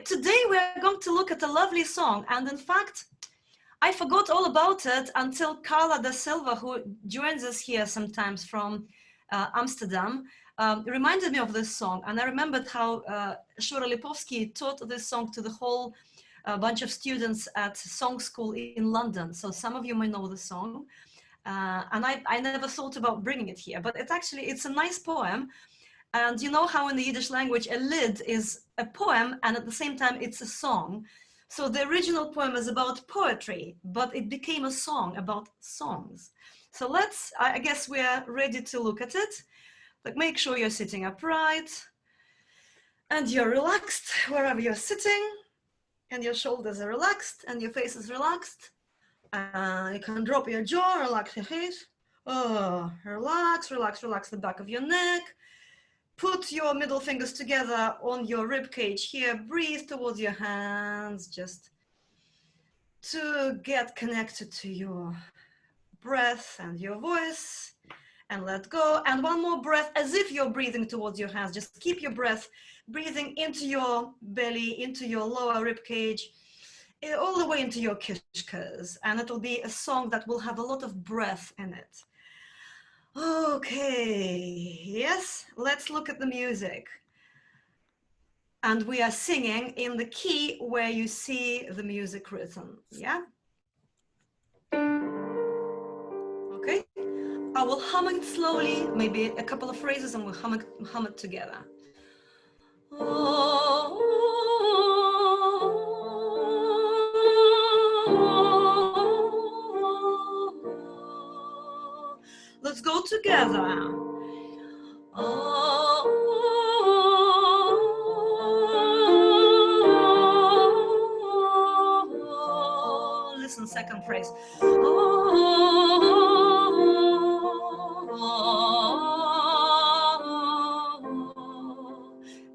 today we're going to look at a lovely song, and in fact, I forgot all about it until Carla da Silva, who joins us here sometimes from Amsterdam, reminded me of this song. And I remembered how Shura Lipovsky taught this song to the whole bunch of students at song school in London. So some of you may know the song. And I never thought about bringing it here, but it's a nice poem. And you know how in the Yiddish language, a lied is a poem, and at the same time, it's a song. So the original poem is about poetry, but it became a song about songs. So I guess we're ready to look at it. But make sure you're sitting upright and you're relaxed wherever you're sitting, and your shoulders are relaxed and your face is relaxed. You can drop your jaw, relax your head. Oh, relax, relax, relax the back of your neck. Put your middle fingers together on your rib cage here. Breathe towards your hands, just to get connected to your breath and your voice, and let go. And one more breath as if you're breathing towards your hands. Just keep your breath breathing into your belly, into your lower rib cage, all the way into your kishkas. And it'll be a song that will have a lot of breath in it. Okay, yes, let's look at the music. And we are singing in the key where you see the music written, yeah? Okay, I will hum it slowly, maybe a couple of phrases, and we'll hum it together. Let's go together. Listen, second phrase.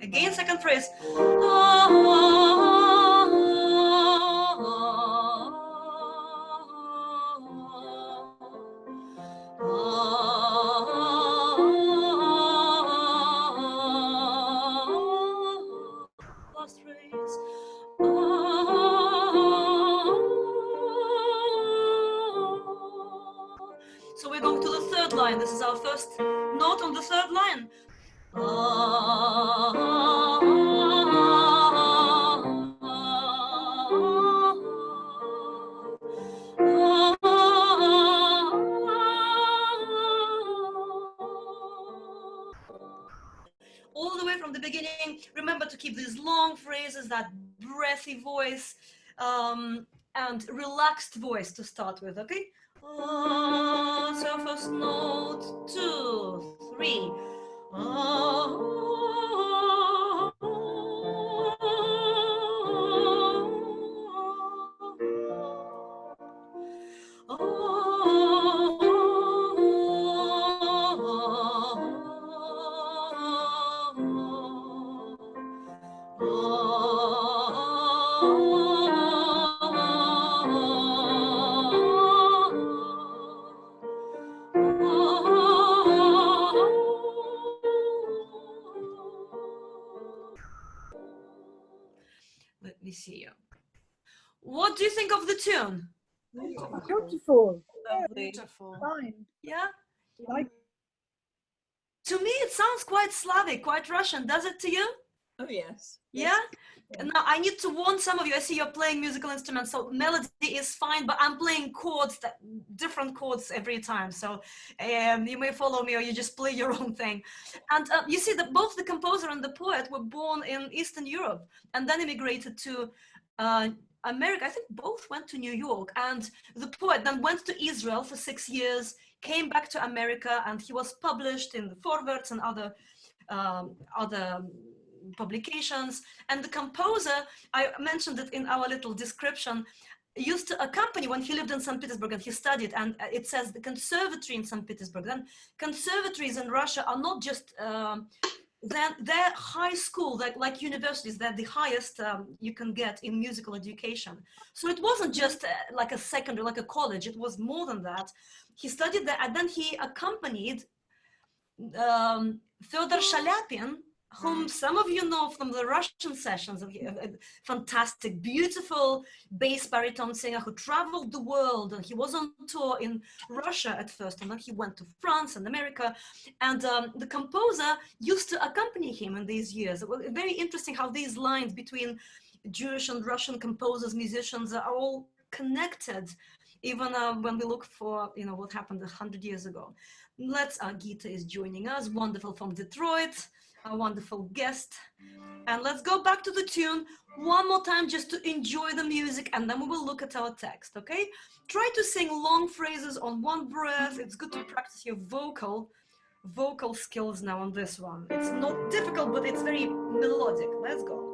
Again, second phrase. Last phrase. So we're going to the third line. This is our first note on the third line. All the way from the beginning, remember to keep these long phrases, that breathy voice, and relaxed voice to start with, okay? So first note, 2, 3. Let me see you. What do you think of the tune? Beautiful. Lovely. Beautiful. Fine. Yeah? Like. To me, it sounds quite Slavic, quite Russian. Does it to you? Oh, yes. Yeah? And now I need to warn some of you. I see you're playing musical instruments, so melody is fine, but I'm playing chords, different chords every time. So you may follow me or you just play your own thing. And you see that both the composer and the poet were born in Eastern Europe and then immigrated to America. I think both went to New York, and the poet then went to Israel for 6 years, came back to America, and he was published in the Forwards and other publications. And the composer, I mentioned it in our little description, used to accompany when he lived in St. Petersburg and he studied, and it says the conservatory in St. Petersburg. Then conservatories in Russia are not just they're high school, like universities. They're the highest you can get in musical education. So it wasn't just like a secondary, like a college. It was more than that. He studied there, and then he accompanied Feodor Chaliapin whom some of you know from the Russian sessions, a fantastic, beautiful bass baritone singer who traveled the world, and he was on tour in Russia at first, and then he went to France and America, and the composer used to accompany him in these years. It was very interesting how these lines between Jewish and Russian composers, musicians are all connected, even when we look for, you know, what happened 100 years ago. Gita is joining us, wonderful, from Detroit, a wonderful guest. And let's go back to the tune one more time just to enjoy the music, and then we will look at our text, okay? Try to sing long phrases on one breath. It's good to practice your vocal skills now on this one. It's not difficult, but it's very melodic. Let's go.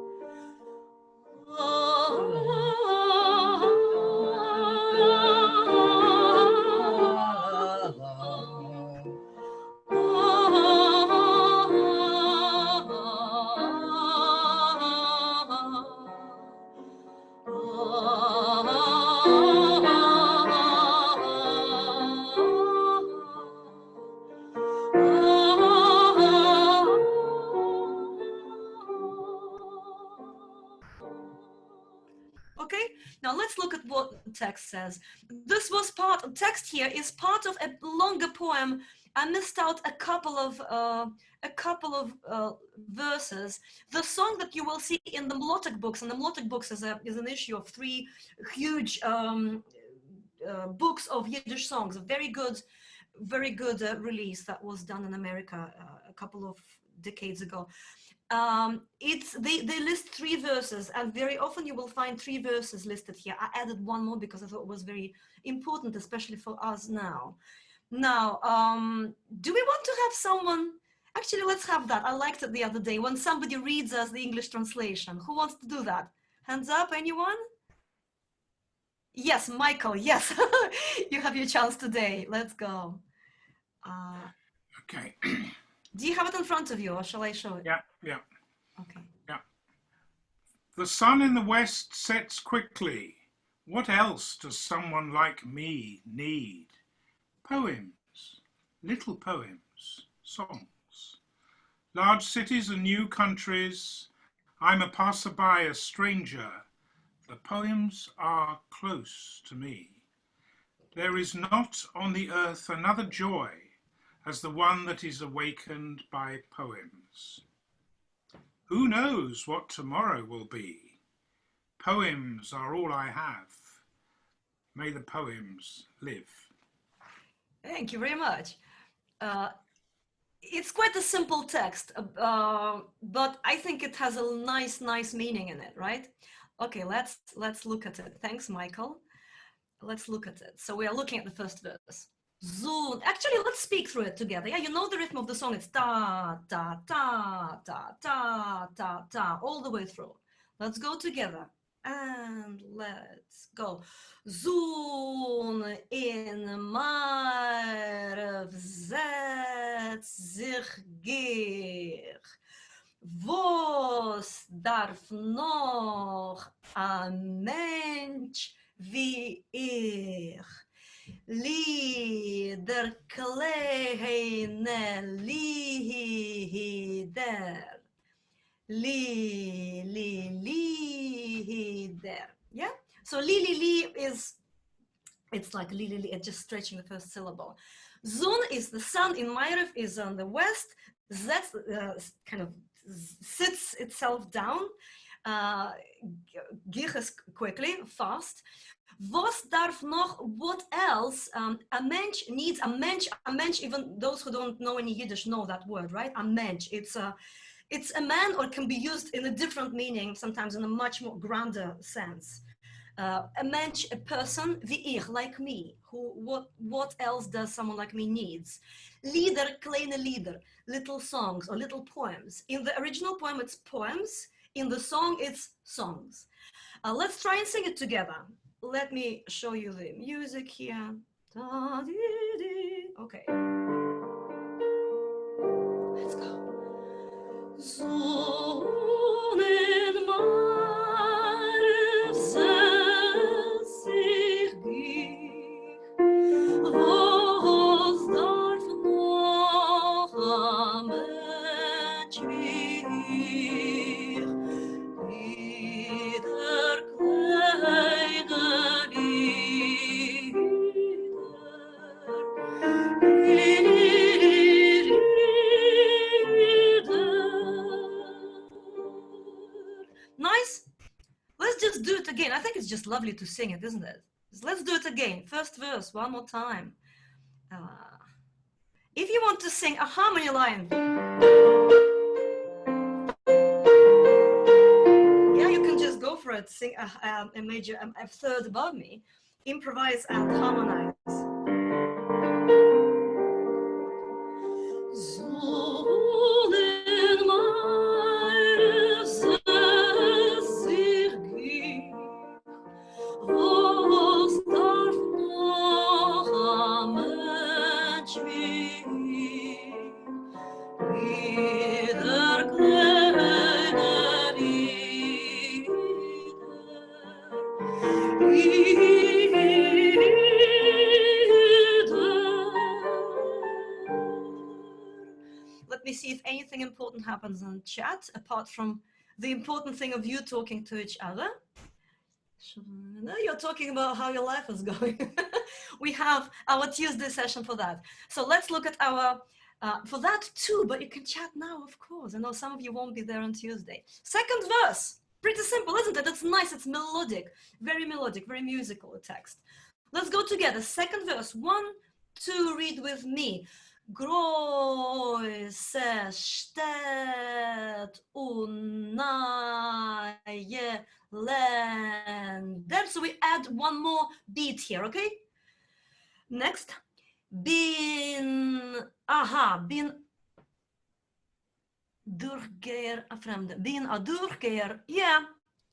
Okay, now let's look at what the text says. This was text here is part of a longer poem. I missed out a couple of verses. The song that you will see in the Mlotek books, and the Mlotek books is an issue of 3 huge books of Yiddish songs, a very good release that was done in America a couple of decades ago. They list 3 verses, and very often you will find 3 verses listed here. I added one more because I thought it was very important, especially for us now. Now, do we want to have someone? Actually, let's have that. I liked it the other day when somebody reads us the English translation. Who wants to do that? Hands up, anyone? Yes, Michael, yes. You have your chance today. Let's go. Okay. Do you have it in front of you, or shall I show it? Yeah, yeah. Okay. Yeah. The sun in the west sets quickly. What else does someone like me need? Poems, little poems, songs. Large cities and new countries. I'm a passerby, a stranger. The poems are close to me. There is not on the earth another joy as the one that is awakened by poems. Who knows what tomorrow will be? Poems are all I have. May the poems live. Thank you very much. It's quite a simple text, but I think it has a nice meaning in it, right? Okay, let's look at it. Thanks, Michael. Let's look at it. So we are looking at the first verse. Zoom. Actually, let's speak through it together. Yeah, you know the rhythm of the song. It's ta ta ta ta ta ta ta all the way through. Let's go together. And let's go. Zoom in Mayriv setzt sich gier. Was darf noch ein Mensch wie ich? Lieder, kleine Lieder. Lieder. Yeah? So li is, it's like li, it's just stretching the first syllable. Zun is the sun in Mayriv, is on the west. Zet kind of sits itself down. Gich is quickly, fast. Was darf noch, what else? A mensch needs, a mensch, even those who don't know any Yiddish know that word, right? A mensch, it's a man, or can be used in a different meaning, sometimes in a much more grander sense. A mensch, a person, wie ich, like me, who, what else does someone like me needs? Lieder, kleine Lieder, little songs or little poems. In the original poem, it's poems. In the song, it's songs. Let's try and sing it together. Let me show you the music here. Okay. Let's go. Sonnen Mayriv setzt sich gier. Was darf noch ein Mensch wie nice? Let's just do it again. I think it's just lovely to sing it, isn't it? Let's do it again. First verse, one more time. If you want to sing a harmony line, yeah, you can just go for it. Sing a major, a third above me. Improvise and harmonize. Let me see if anything important happens in chat, apart from the important thing of you talking to each other. You're talking about how your life is going. We have our Tuesday session for that. So let's look at our, for that too, but you can chat now, of course. I know some of you won't be there on Tuesday. Second verse, pretty simple, isn't it? It's nice, it's melodic, very musical, the text. Let's go together. Second verse, 1, 2, read with me. Große Stadt und neue Länder. So we add one more beat here, okay? Next. Bin Durchgeher, bin a Durchgeher. Yeah,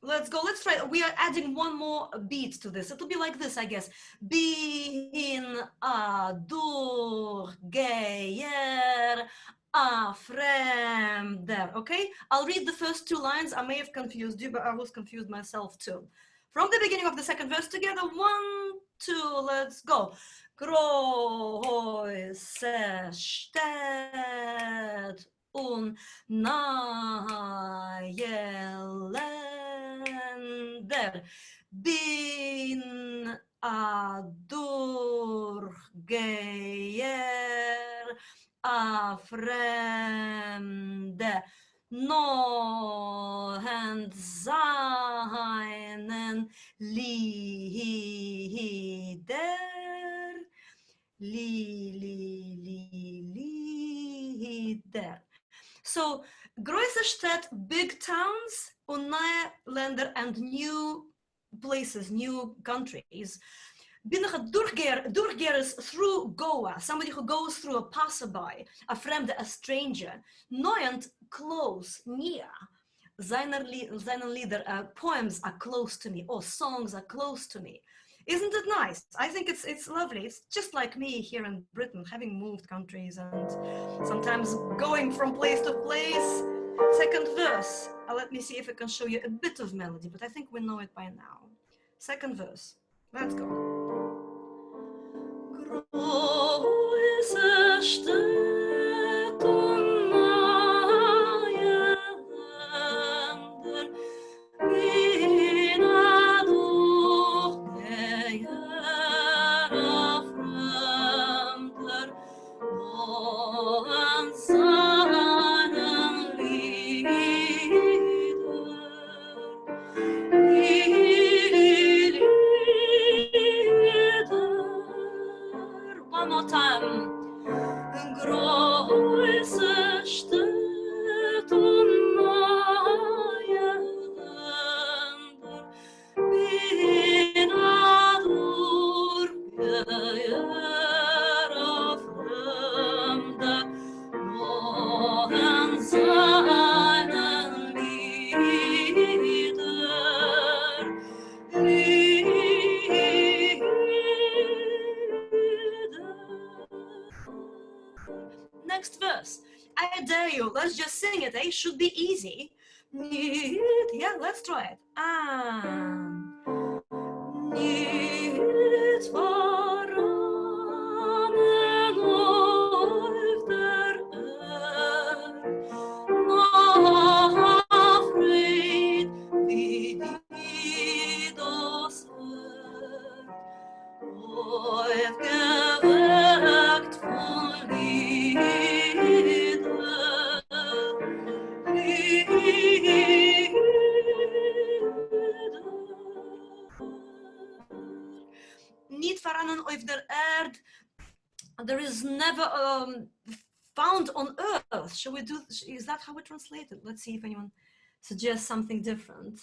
let's go. Let's try. We are adding one more beat to this. It'll be like this, I guess. Bin a Durchgeher, a Fremder. Okay? I'll read the first 2 lines. I may have confused you, but I was confused myself too. From the beginning of the second verse together. 1, 2, let's go. Große Stadt und neue Länder. Bin a Durchgeher, a Fremde. Nohend seinen Lieder. Lieder. So, große Stadt, big towns, und neue Länder, and new places, new countries. Durchgeher is through Goa, somebody who goes through, a passerby, a friend, a stranger. Neuend, close, near. Seinen Lieder, poems are close to me, or songs are close to me. Isn't it nice? I think it's lovely. It's just like me here in Britain, having moved countries and sometimes going from place to place. Second verse. Let me see if I can show you a bit of melody, but I think we know it by now. Second verse. Let's go. Große Stadt und neue Länder, bin a Durchgeher, a Fremder, nur an seinen Lieder. One more time. Große Stadt und neue Länder, bin a Durchgeher, a Fremder, nur an seinen Lieder. Next verse. I dare you. Let's just sing it. Eh? Should be easy. Yeah, let's try it. Niet verrannen auf der Erde, noch afraid wie die das Herd, aufgeweckt von Lieder, Lieder. Sternen auf der Erde. There is never found on Earth. Shall we do? Is that how we translate it? Let's see if anyone suggests something different.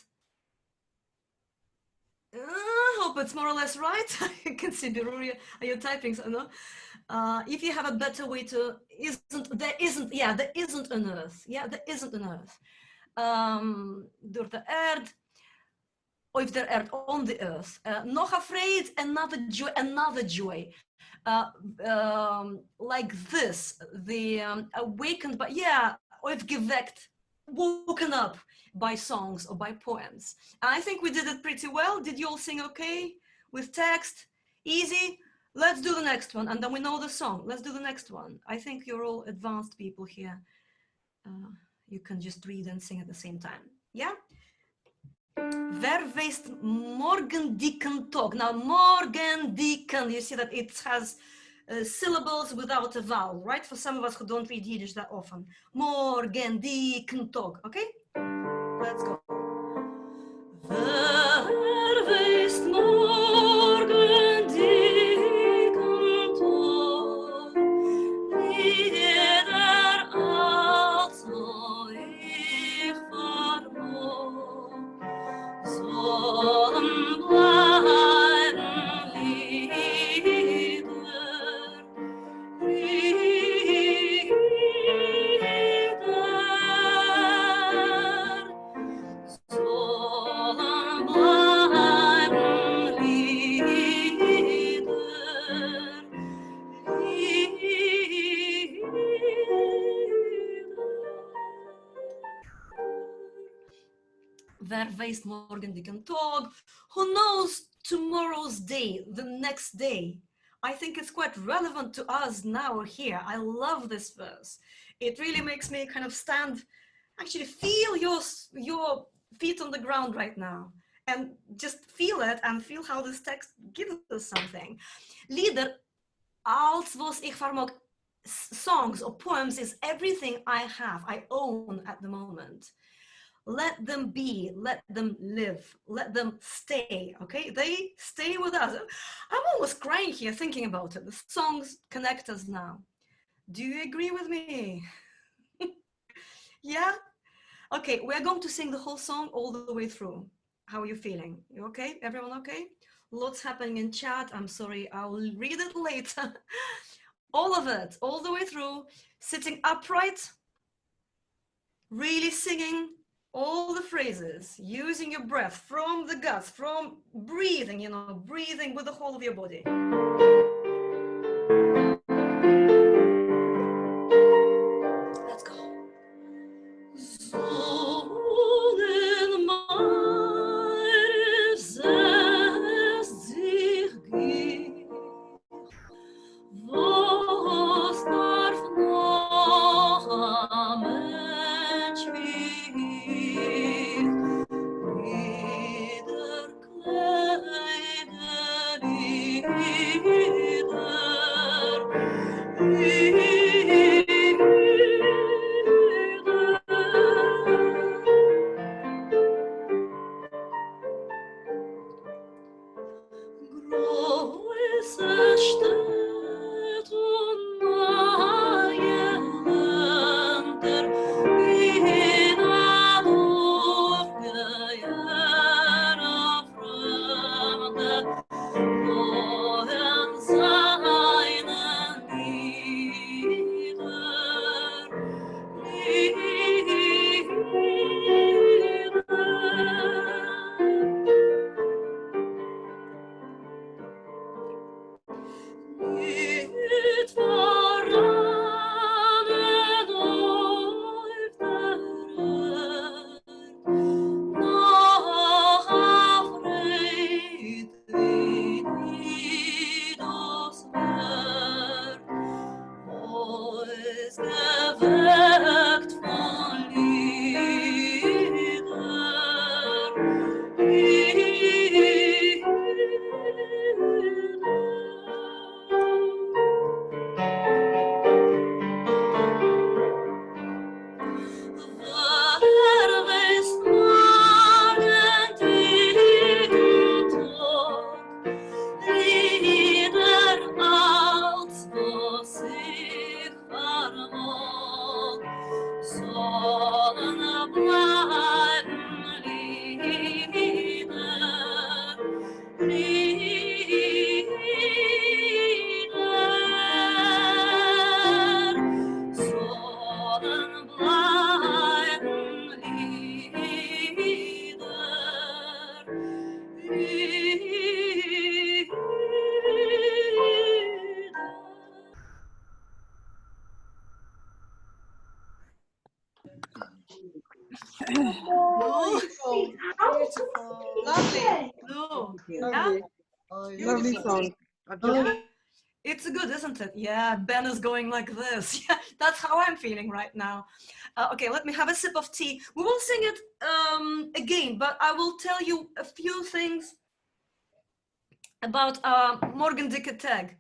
I hope it's more or less right. I can see Beruria. Are you typing? So no. If you have a better way to, there isn't an Earth. Yeah, there isn't an Earth. Door de Erde, of der Erde, on the Earth. Nog afraid, another joy. Like this, the awakened, but yeah, of geweckt, woken up by songs or by poems. I think we did it pretty well. Did you all sing okay with text? Easy? Let's do the next one, and then we know the song. Let's do the next one. I think you're all advanced people here. You can just read and sing at the same time. Yeah? Wer weist morgendicken Tag? Now, morgendicken, you see that it has syllables without a vowel, right? For some of us who don't read Yiddish that often. Morgendicken Tag, okay? Let's go. Wer weist morgendicken Tag? Jeder also ich vermog. Sollen bleiben Lieder, sollen bleiben Lieder, Wer weiß morgendicken Tag? Who knows tomorrow's day, the next day? I think it's quite relevant to us now here. I love this verse. It really makes me kind of stand, actually feel your feet on the ground right now. And just feel it and feel how this text gives us something. Lieder, als was ich vermag, songs or poems is everything I have, I own at the moment. Let them be, let them live, let them stay, okay? They stay with us. I'm almost crying here thinking about it. The songs connect us now. Do you agree with me? Yeah? Okay, we're going to sing the whole song all the way through. How are you feeling? You okay? Everyone okay? Lots happening in chat. I'm sorry, I'll read it later. All of it, all the way through, sitting upright, really singing all the phrases, using your breath from the guts, from breathing, you know, breathing with the whole of your body. Let's go. Sonnen Mayriv setzt sich gier, was darf noch ein Mensch wie ich? Lieder, kleine Lieder, große Städte und neue Länder, in ein aufgejahrter Fremde, wohin seinen Lieder, Beautiful. Lovely. No. Lovely. Lovely song. Yeah. It's good, isn't it? Yeah, Ben is going like this. Yeah, that's how I'm feeling right now. Okay, let me have a sip of tea. We will sing it again, but I will tell you a few things about Morgan Dicker Tag.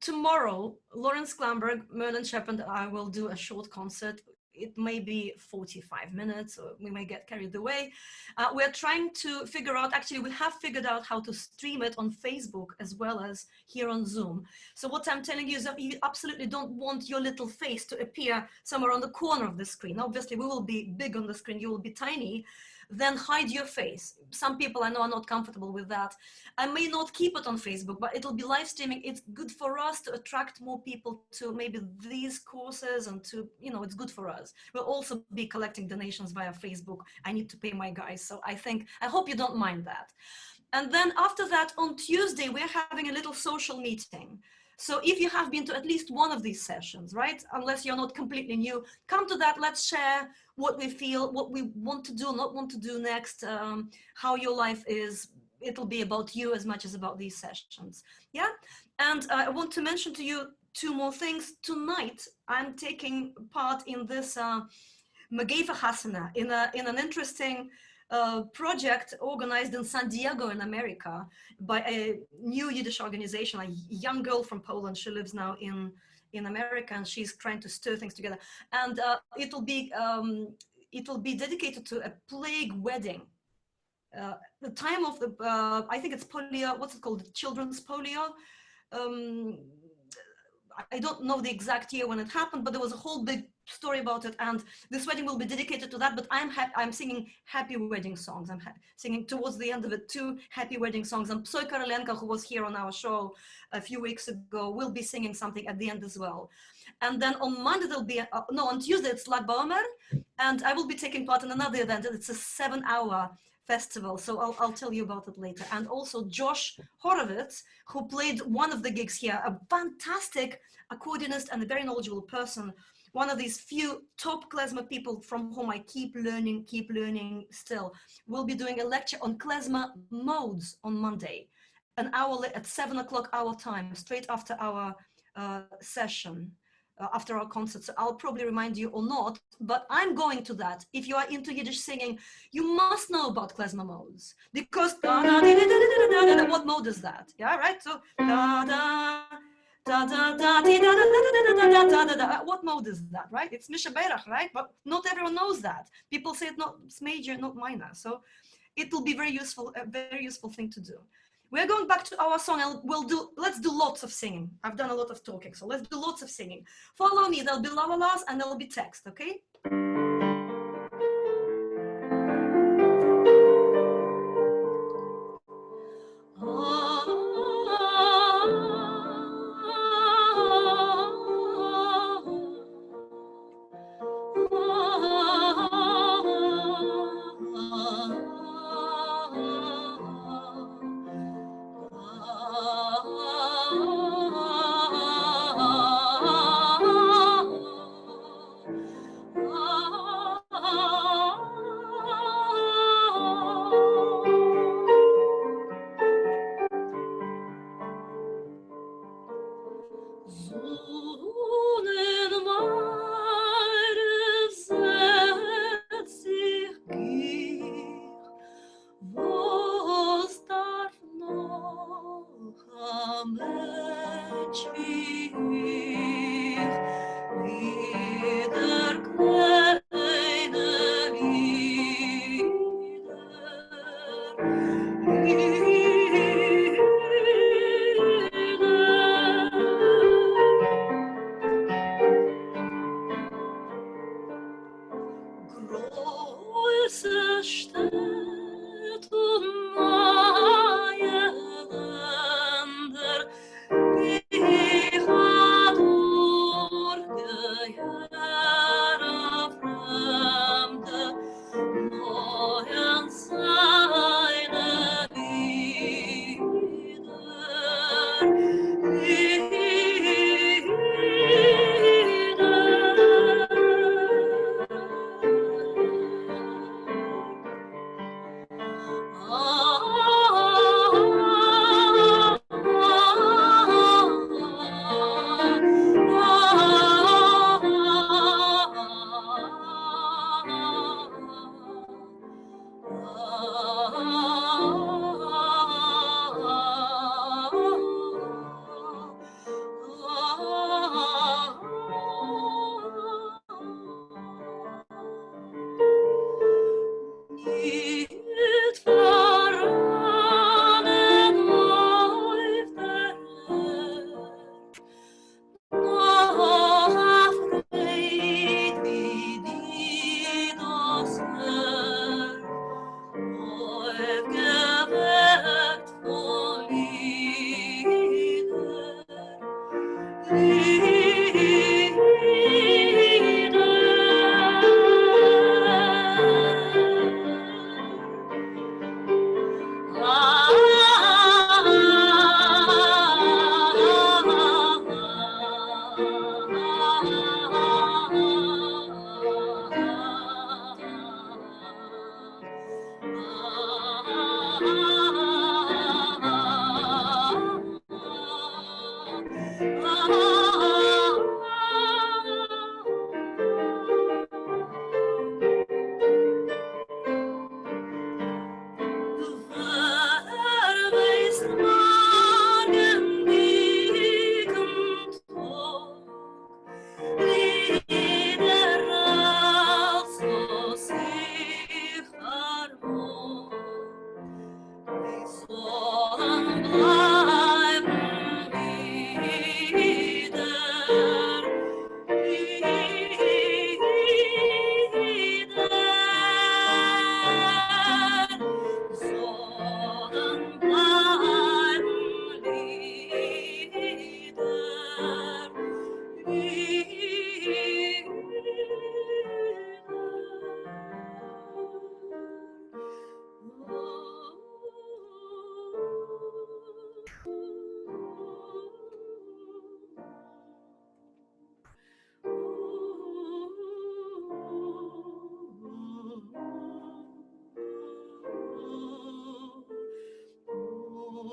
Tomorrow, Lawrence Klamberg, Merlin Shepard, and I will do a short concert. It may be 45 minutes, or we may get carried away. We're trying to figure out, actually, we have figured out how to stream it on Facebook as well as here on Zoom. So what I'm telling you is that you absolutely don't want your little face to appear somewhere on the corner of the screen. Obviously, we will be big on the screen, you will be tiny. Then hide your face. Some people I know are not comfortable with that. I may not keep it on Facebook, but it'll be live streaming. It's good for us to attract more people to maybe these courses, and to, you know, it's good for us. We'll also be collecting donations via Facebook. I need to pay my guys. So I hope you don't mind that. And then after that, on Tuesday, we're having a little social meeting. So if you have been to at least one of these sessions, right, unless you're not completely new, come to that. Let's share what we feel, what we want to do, not want to do next, how your life is. It'll be about you as much as about these sessions. Yeah. And I want to mention to you two more things. Tonight, I'm taking part in this Mageifa Hasana, in an interesting project organized in San Diego in America by a new Yiddish organization, a young girl from Poland. She lives now in America, and she's trying to stir things together. And it'll be dedicated to a plague wedding. The time of the, I think it's polio, what's it called? Children's polio. I don't know the exact year when it happened, but there was a whole big story about it, and this wedding will be dedicated to that. But I'm singing happy wedding songs. I'm singing towards the end of it 2 happy wedding songs, and Psoy Korolenko, who was here on our show a few weeks ago, will be singing something at the end as well. And then on Monday there'll be on Tuesday it's Lag BaOmer, and I will be taking part in another event. It's a 7-hour festival, so I'll tell you about it later. And also Josh Horowitz, who played one of the gigs here, a fantastic accordionist and a very knowledgeable person, one of these few top klezmer people from whom I keep learning still, will be doing a lecture on klezmer modes on Monday, an hour at 7 o'clock our time, straight after our session. After our concert. So I'll probably remind you or not, but I'm going to that. If you are into Yiddish singing, you must know about klezmer modes, because what mode is that? Yeah, right? So what mode is that, right? It's Misha Berach, right? But not everyone knows that. People say it's major, not minor. So it will be very useful, a very useful thing to do. We're going back to our song, and let's do lots of singing. I've done a lot of talking, so let's do lots of singing. Follow me, there'll be la-la-las and there'll be text, okay?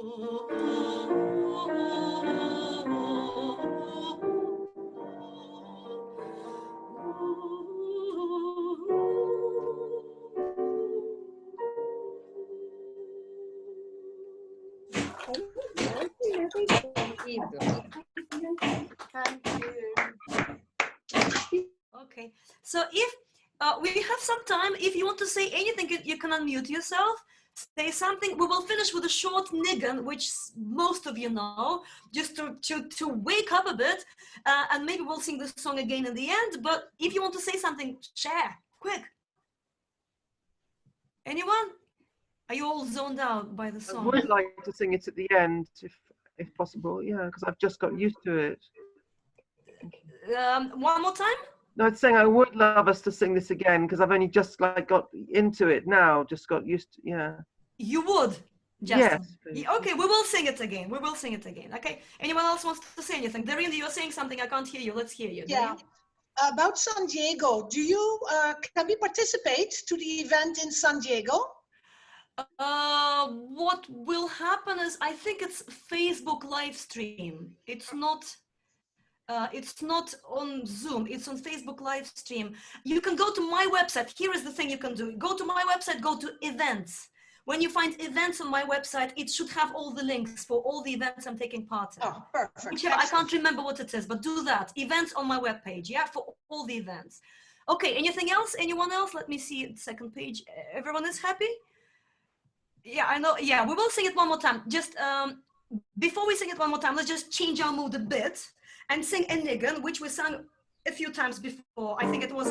Okay, so if we have some time, if you want to say anything, you can unmute yourself, say something. We will finish with a short niggun, which most of you know, just to wake up a bit, and maybe we'll sing the song again in the end. But if you want to say something, share, quick. Anyone? Are you all zoned out by the song? I would like to sing it at the end, if possible. Yeah, because I've just got used to it. One more time? No, it's saying I would love us to sing this again because I've only just like got into it now, just got used to, yeah. You would, Justin? Yes. Okay, we will sing it again. We will sing it again. Okay. Anyone else wants to say anything? Darina, you're saying something. I can't hear you. Let's hear you. Yeah. About San Diego, do you can we participate to the event in San Diego? What will happen is I think it's Facebook live stream. It's not on Zoom, it's on Facebook live stream. You can go to my website. Here is the thing you can do. Go to my website, go to events. When you find events on my website, it should have all the links for all the events I'm taking part in. Oh, perfect. I can't remember what it is, but do that. Events on my webpage, yeah, for all the events. Okay, anything else? Anyone else? Let me see the second page. Everyone is happy? Yeah, I know. Yeah, we will sing it one more time. Just before we sing it one more time, let's just change our mood a bit and sing a niggun, which we sang a few times before. I think it was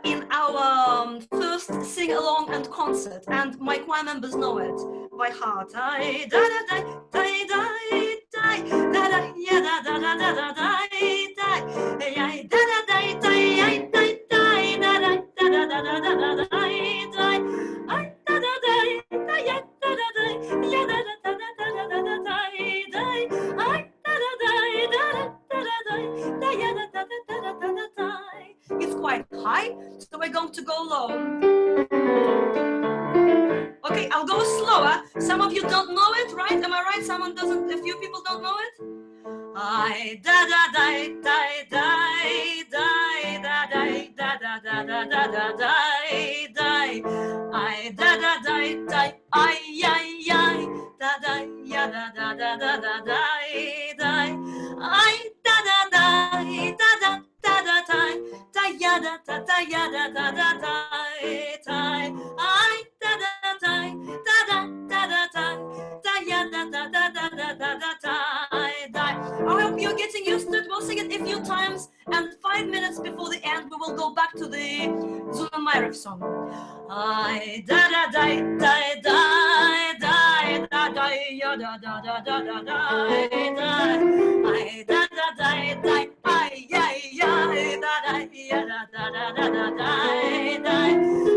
in our first sing along and concert, and my choir members know it by heart. I da da da da da da da da ya da da da da da da da ya da da da da ya da da da da da da da da da da. It's quite high, so we're going to go low. Okay, I'll go slower. Some of you don't know it, right? Am I right? Someone doesn't, a few people don't know it. I da da da da da da da da da da da da da da da. I da da da da ay ay ay da da ya da da da da da da da. I da da da da da da da da da ya da da da ya da da da da da. I da da da da da da da da ya da da da da da da da da. I hope you're getting used to it. We'll sing it a few times, and 5 minutes before the end, we will go back to the Zuna Mayriv song. I da da da da da da da da ya da da da da da da da. I da da da da ay ay ay da da ya da da da da da da.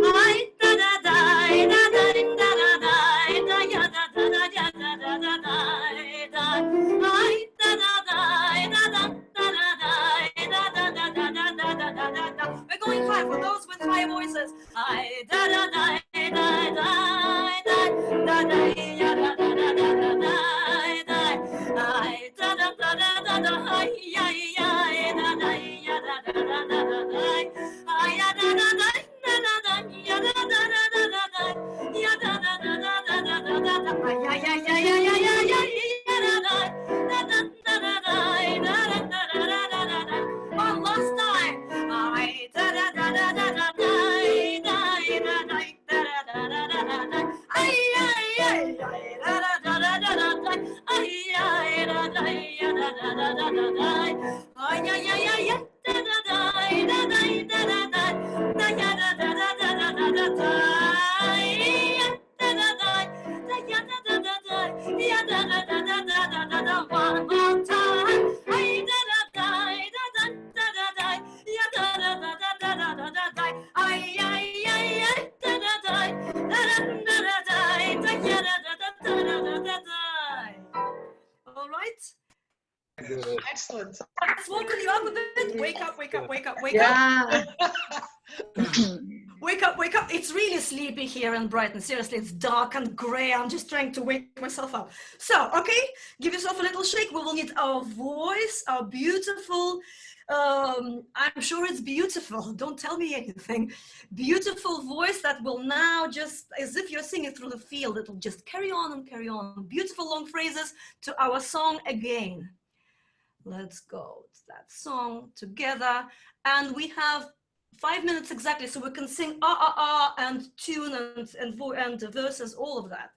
I da da da da da da da da ya da da da da da da da da. I da da da da da da da da da. We're going high for those with high voices. I da da da da da da da da ya da da da da da da. I da da da da da da ay ay ay da da ya da da da da da da. I da da da da da ya da da da da da da ya da da da da da da da da. Ay ay ay ay ay ay ay ya da da da da da da da da da da da. One last time. I da da da da da da da da da da da da da. Ay ay ay ay da da da da da da. Ay ay da da ya da da da da da da. Ay ay ay ay da da da da da da da da. Da ya da da da da da da da da. Da da da da ya da da da da. Ya da da da da da da da da. One more time. Ay da da da da da da da da. Ya da da da da da da da da da. Ay ay ay ay da da da da da da da da. Da ya da da da da da da da. All right. Excellent. Let's woken you up a bit. Wake up, wake up, wake up, wake Yeah. up. Wake up, wake up. It's really sleepy here in Brighton. Seriously, it's dark and gray. I'm just trying to wake myself up. So, okay, give yourself a little shake. We will need our voice, our beautiful, I'm sure it's beautiful. Don't tell me anything. Beautiful voice that will now just, as if you're singing through the field, it'll just carry on and carry on. Beautiful long phrases to our song again. Let's go to that song together. And we have 5 minutes exactly, so we can sing and tune and verses, all of that.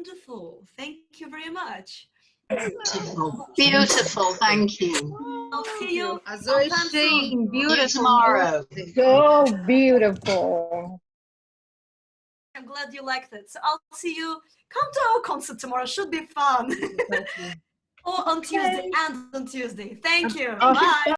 wonderful. Thank you very much. Beautiful. Beautiful. Thank you. I'll see you Also sometime soon. schön, beautiful Tomorrow. music. So beautiful. I'm glad you liked it. So I'll see you. Come to our concert tomorrow. Should be fun. Thank you. Or on Tuesday and on Tuesday. Thank you. Oh, Bye.